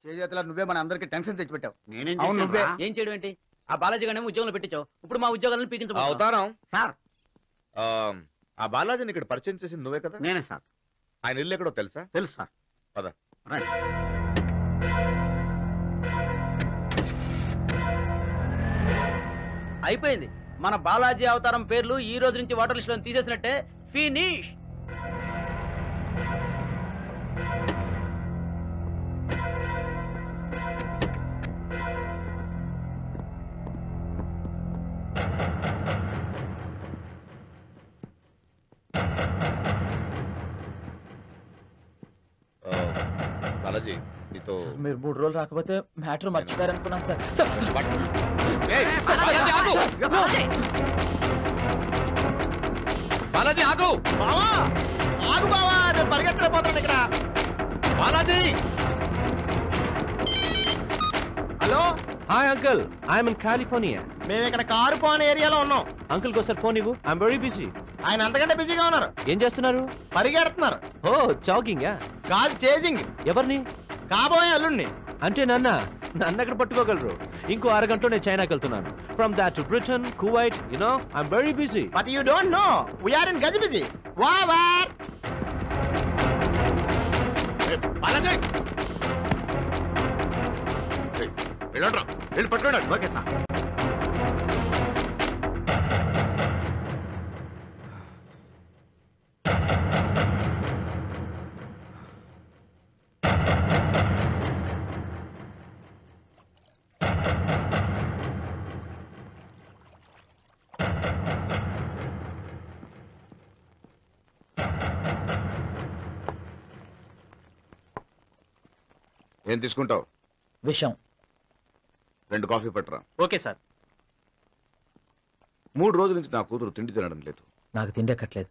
చేతుల నువ్వే మన అందరికి టెన్షన్ తెచ్చిపెట్టావు. నేనేం అవును, చేశాను నువ్వే. రా? ఏం చేయడం ఏంటి? ఆ బాలాజీ గానే ఉద్యోగంలో పెట్టించావు. ఇప్పుడు మా ఉద్యోగాలను పీకించబోతున్నావు. అవతారం సార్ ఆ బాలాజీని ఇక్కడ పరిచయం చేసింది నువ్వే కదా? నేనే సార్. ఆయన ఇల్లు ఎక్కడో తెలుసా? తెలుసు సార్. పద. రండి. అయిపోయింది. మన బాలాజీ అవతారం పేర్లు ఈ రోజు నుంచి వాటర్ లిస్ట్ లో తీసేసినట్టే. ఫినిష్. బాలాజీ నీతో మీరు 3 రోజులు రాకపోతే మ్యాటర్ మర్చిపోయారనుకున్నాను సార్. బాలాజీ ఆగు! ఆగు బావా, నేను పరిగెత్తలేకపోతాను ఇక్కడ. Balaji! Hello, hi uncle, I'm in California. మేము ఇక్కడ కారు పోని ఏరియాలో ఉన్నాం. అంకుల్ కోసం ఫోన్ ఇవ్వు. I'm very busy. ఆయన అంతకంటే బిజీగా ఉన్నారు. ఏం చేస్తున్నారు? పరిగెడుతున్నారు. ఓ జాగింగా? కాదు, చేజింగ్. ఎవరిని? కాబోయే అల్లుడిని. అంటే నన్ను ఎక్కడ పట్టుకోగలరు? ఇంకో అరగంటలో నేను చైనాకి వెళ్తున్నాను. From that to Britain, Kuwait, you know I'm very busy. But you don't know we're in గజిబిజి. వావర్ బాలాజీ! వెళ్ళండ్రా, వెళ్ళి పట్టుకోండి. Okay sir. ఏం తీసుకుంటావు? విషయం 2 కాఫీ పట్టరా. Okay sir. 3 రోజుల నుంచి నా కూతురు తిండి తినడం లేదు, నాకు తిండి ఎక్కట్లేదు,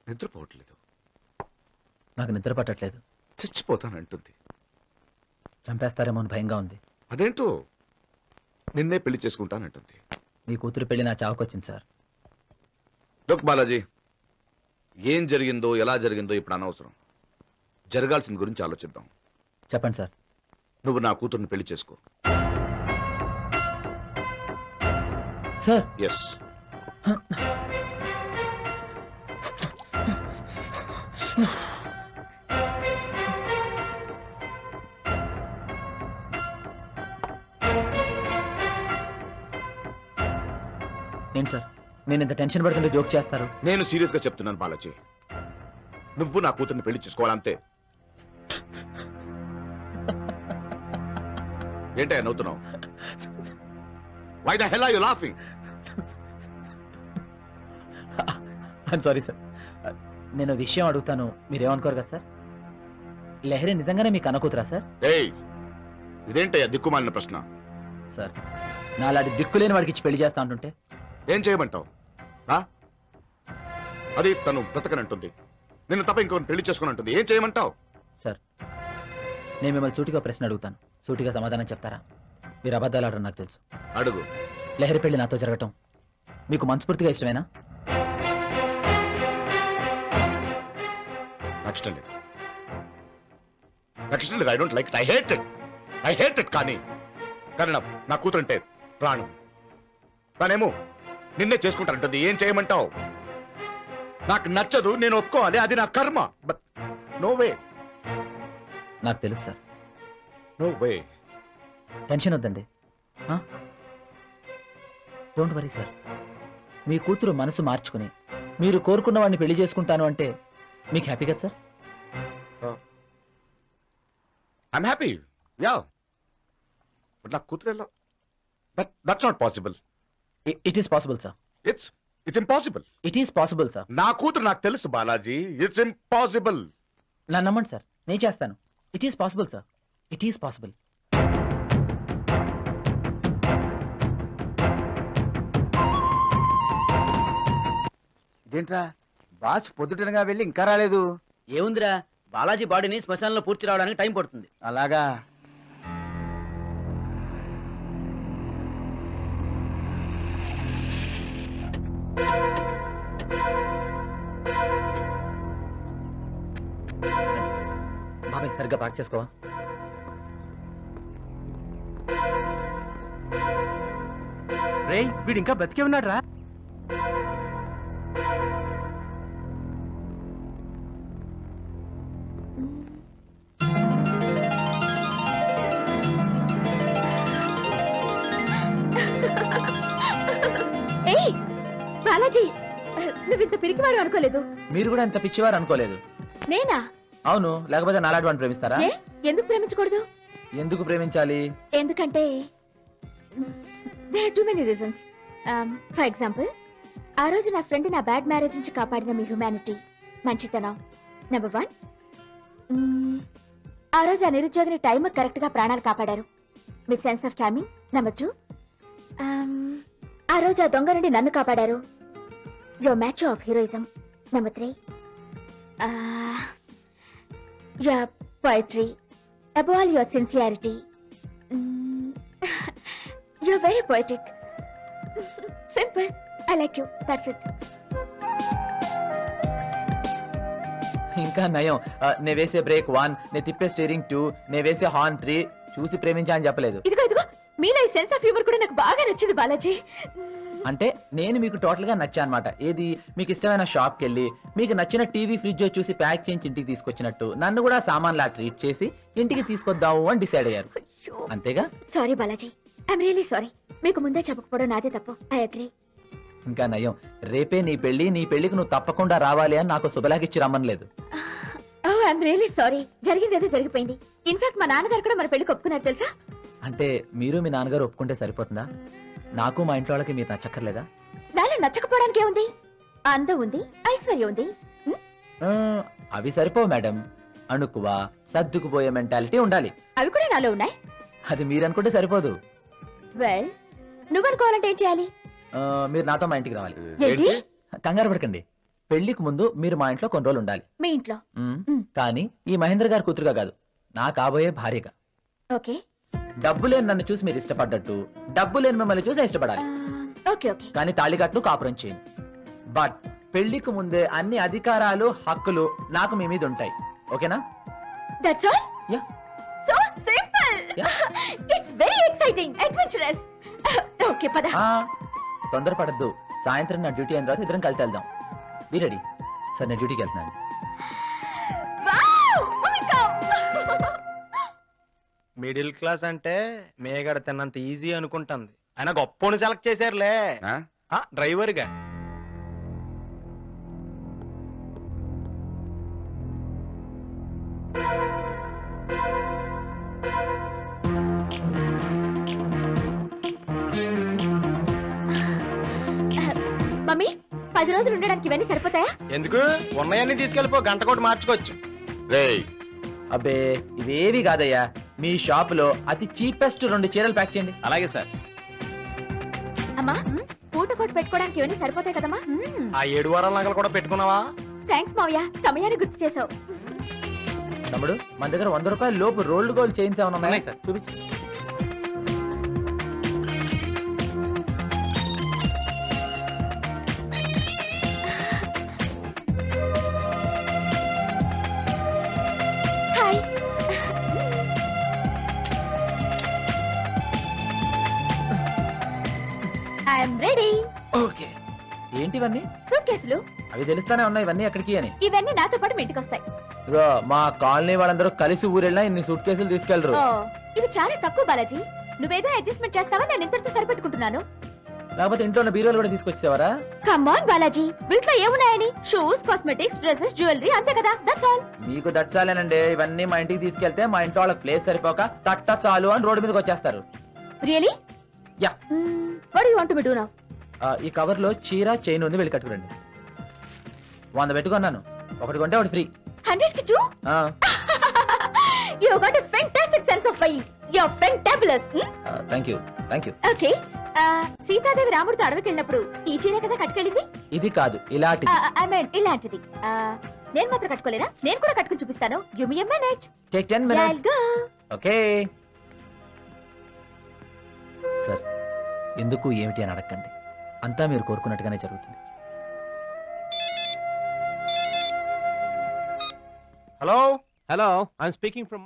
నిద్రపోవట్లేదు, నాకు నిద్ర పట్టట్లేదు. చచ్చిపోతానంటుంది. చంపేస్తారేమో అని భయంగా ఉంది. అదేంటో నిన్నే పెళ్లి చేసుకుంటానంటుంది. మీ కూతురు పెళ్లి నా చావుకొచ్చింది సార్. లుక్ బాలాజీ, ఏం జరిగిందో ఎలా జరిగిందో ఇప్పుడు అనవసరం. జరగాల్సిన గురించి ఆలోచిద్దాం. చెప్పండి సార్. నువ్వు నా కూతుర్ని పెళ్లి చేసుకో. Sir, yes. ఏంటి సార్, నేను ఇంత టెన్షన్ పడుతుంటే జోక్ చేస్తారు? నేను సీరియస్ గా చెప్తున్నాను బాలాజీ, నువ్వు నా కూతుర్ని పెళ్లి చేసుకోవాలంతే. ఏంటయ్యా నవ్వుతున్నావు? Why the hell are you laughing? I'm sorry sir. నేను విషయం అడుగుతాను, మీరేమనుకోరు కదా సార్? లహరి నిజంగానే మీకు అన్నకూతురా సార్? ఏయ్, ఇదేంటయ్యా దిక్కుమాలిన ప్రశ్న? సార్, నాలాంటి దిక్కులేని వాడికి ఇచ్చి పెళ్లి చేస్తా అంటుంటే ఏం చేయమంటావు? అది తను బ్రతకనంటుంది, నిన్ను తప్ప ఇంకొకరిని పెళ్లి చేసుకుని అంటుంది. ఏం చేయమంటావు? సార్, నేను మిమ్మల్ని సూటిగా ప్రశ్న అడుగుతాను, సూటిగా సమాధానం చెప్తారా? మీరు అబద్ధాలు ఆడడం నాకు తెలుసు. అడుగు. లహరి పెళ్లి నాతో జరగటం మీకు మనస్ఫూర్తిగా ఇష్టమేనా? నాకు ఇష్టం లేదు, నాకు ఇష్టం లేదు. I don't like it, I hate it. కానీ నా కూతురు అంటే ప్రాణం. తానేమో నిన్నే చేసుకుంటానంటుంది. ఏం చేయమంటావు? నాకు నచ్చదు, నేను ఒప్పుకోవాలి, అది నా కర్మ. బట్ నో వే, నాకు తెలుసు సార్. No way. టెన్షన్ వద్దండి. Don't worry sir. మీ కూతురు మనసు మార్చుకుని మీరు కోరుకున్న వాడిని పెళ్లి చేసుకుంటాను అంటే మీకు హ్యాపీ కదా sir? I'm happy, yeah. But నా కూతురు ఎలా? That's not possible. It is possible sir. It's impossible. It is possible sir. నా కూతురు నాకు తెలుసు బాలాజీ, ఇట్స్ ఇంపాసిబుల్. నన్ను నమ్మండి సార్, నేను చేస్తాను. It is possible sir, it is possible. ఇదేంట్రా, బాస్ పొద్దుటనగా వెళ్ళి ఇంకా రాలేదు. ఏముందిరా, బాలాజీ బాడీని శ్మశానంలో పూర్తి రావడానికి టైం పడుతుంది. అలాగా? బాబాయ్ సరిగ్గా పార్క్ చేసుకోవా? రే వీడు ఇంకా బతికే ఉన్నాడు రా. ఏయ్ బాలాజీ, నువ్వు ఇంత పిరికివాడు అనుకోలేదు. మీరు కూడా ఇంత పిచ్చివారు అనుకోలేదు. నేనా? అవును, లేకపోతే నాలాంటి వాడిని ప్రేమిస్తారా? ఏ ఎందుకు ప్రేమించకూడదు? ఎందుకు ప్రేమించాలి? ఎందుకంటే there are too many reasons. For example, ఆ రోజు నా ఫ్రెండ్ నా బ్యాడ్ మ్యారేజ్ నుంచి కాపాడిన మీ హ్యూమానిటీ, మంచితనం నెంబర్ 1. ఆ రోజు ఆ నిరుద్యోగిని టైం కరెక్ట్ గా ప్రాణాలు కాపాడారు, మీ సెన్స్ ఆఫ్ టైమింగ్ నెంబర్ 2. ఆ రోజు ఆ దొంగ నుండి నన్ను కాపాడారు, your match of heroism number 3. Your poetry, above all your sincerity. You're very poetic. Simple. I like you. That's it. ఇంకా నయం, నే వేసే బ్రేక్ 1, నే తిప్పే స్టీరింగ్ 2, నే వేసే హార్న్ 3 చూసి ప్రేమించా అని చెప్పలేదు. ఇదిగో మీలో ఈ సెన్స్ ఆఫ్ హ్యూమర్ కూడా నాకు బాగా నచ్చింది బాలాజీ. అంటే నేను మీకు టోటల్ గా నచ్చా అనమాట. ఏది, మీకు ఇష్టమైన షాప్కి వెళ్ళి మీకు నచ్చిన టీవీ ఫ్రిడ్జ్ చూసి ప్యాక్ చేయించి ఇంటికి తీసుకొచ్చినట్టు నన్ను కూడా సామాన్లా ట్రీట్ చేసి ఇంటికి తీసుకొద్దాము అని డిసైడ్ అయ్యారు. అంతేగా? Sorry Balaji, I'm really sorry. మీకు ముందే చెప్పకపోవడం నాదే తప్పు. I agree. ఇంకా నయం, రేపే నీ పెళ్లికి నువ్వు తప్పకుండా రావాలి అని నాకు శుభలాగిచ్చి రమ్మనలేదు. ఓ ఐఎమ్ రియలీ సారీ. జరిగింది ఏదో జరిగిపోయింది. ఇన్ఫాక్ట్ మా నాన్నగారు కూడా మన పెళ్లికి ఒప్పుకున్నారు తెలుసా? అంటే మీరు మీ నాన్నగారు ఒప్పుకుంటే సరిపోతుందా? నాకు మా ఇంట్లో వాళ్ళకి మీరు నచ్చక్కర్లేదా? నాలో నచ్చకపోవడానికి ఏముంది? అందం ఉంది, ఐశ్వర్యం ఉంది. అవి సరిపోవు మేడం. అణుకువ, సర్దుకుపోయే మెంటాలిటీ ఉండాలి. అవి కూడా నాలో ఉన్నాయి. అది మీరనుకుంటే సరిపోదు. వెల్, నువ్వనుకోవాలంటే ఏం చేయాలి? మీరు నాతో మా ఇంటికి రావాలి. ఏంటి? కంగారు పడకండి. పెళ్లికి ముందు మీరు మా ఇంట్లో కొన్ని రోజులు ఉండాలి. మీ ఇంట్లో? కానీ ఈ మహేంద్ర గారి కూతురుగా కాదు, నా కాబోయే భార్యగా. ఓకే. డబ్బు లేని నన్ను చూసి మీరు ఇష్టపడ్డట్టు, డబ్బు లేని మిమ్మల్ని చూసి ఇష్టపడాలి. Okay okay. కానీ తాళికట్టు కాపురం చేయండి. బట్ పెళ్లికి ముందే అన్ని అధికారాలు, హక్కులు నాకు మీ మీద ఉంటాయి. ఓకేనా? That's all? Yeah. So simple. Yeah. It's very exciting, adventurous. Okay పద. తొందరపడద్దు. సాయంత్రం నా డ్యూటీ అయిన తర్వాత ఇద్దరం కలిసి వెళ్దాం. Be ready. సార్ నేను డ్యూటీకి వెళ్తున్నాను. మిడిల్ క్లాస్ అంటే మేగడ తిన్నంత ఈజీ అనుకుంటుంది. ఆయన గొప్పని సెలెక్ట్ చేశారులే డ్రైవర్ గా. మమ్మీ, 10 రోజులు ఉండడానికి ఇవన్నీ సరిపోతాయా? ఎందుకు, ఉన్నాయన్నీ తీసుకెళ్ళిపో, గంట కూడా మార్చుకోవచ్చు. రేయ్, అబ్బే ఇవేవి కాదయ్యా. మీ షాప్ లో అతి చీపెస్ట్ 2 చీరలు ప్యాక్ చేయండి. అలాగే సార్. అమ్మా, పూట కోట్ పెట్టుకోవడానికి ఇవన్నీ సరిపోతాయి కదమ్మా? ఆ 7 వారాల నగలు కూడా పెట్టుకున్నావా? థ్యాంక్స్ మావయ్య, సమయాన్ని గుర్తు చేసావు. తమ్ముడు, మన దగ్గర 100 రూపాయల లోపు రోల్డ్ గోల్డ్ చైన్స్ ఏమైనా ఉన్నాయి సార్? చూపించు. హాయ్. I'm ready. ఓకే. ఏంటివన్నీ? సూట్ కేసులు. అవి తెలుస్తానే ఉన్నాయి ఇవన్నీ ఎక్కడికి అని. ఇవన్నీ నాతో పాటు మీ ఇంటికి వస్తాయి. ఇగో మా కాలనీ వాళ్ళందరూ కలిసి ఊరెళ్ళినా ఇన్ని సూట్ కేసులు తీసుకెళ్లరు. ఓ, ఇవి చాలా తక్కువ బాలాజీ. నువ్వేదో అడ్జస్ట్మెంట్ చేస్తావా? నేను ఇంతటితో సరిపెట్టుకుంటున్నాను. లేకపోతే ఇంట్లో ఉన్న బీరోలు కూడా తీసుకొచ్చేవారా? కమ్ ఆన్ బాలాజీ, వీటిలో ఏమున్నాయని? షూస్, కాస్మెటిక్స్, డ్రెస్సెస్, జ్యువెలరీ, అంతే కదా. That's all. మీకు దట్సాలేనండి. ఇవన్నీ మా ఇంటికి తీసుకెళ్తే మా ఇంట్లో వాళ్ళకి ప్లేస్ సరిపోక తట్ట చాలు అని రోడ్డు మీదకి వచ్చేస్తారు. Really? Yeah. What do you want to do now? ఈ కవర్ లో చీర, చైన్ ఉంది, వెళ్ళి కట్టుకురండి. 100 పెట్టుకున్నాను, ఒకటి కొంటే ఒకటి ఫ్రీ. 100 కి 2? You got a fantastic sense of buying. You're fantabulous. Thank you. Okay. Sitadevi రాముడితో అడవికి వెళ్ళినప్పుడు ఈ చీర కదా కట్టుకెళ్ళింది? ఇది కాదు, ఇలాంటి. I mean ఇలాంటిది. నేను మాత్రం కట్టుకోలేనా? నేను కూడా కట్టుకుని చూపిస్తాను. Give me a minute. Take 10 Yeah, minutes. I'll go. Okay. Sir, ఎందుకు ఏమిటి అని అడగండి. అంతా మీరు కోరుకున్నట్టుగానే జరుగుతుంది. Hello Hello, I'm speaking from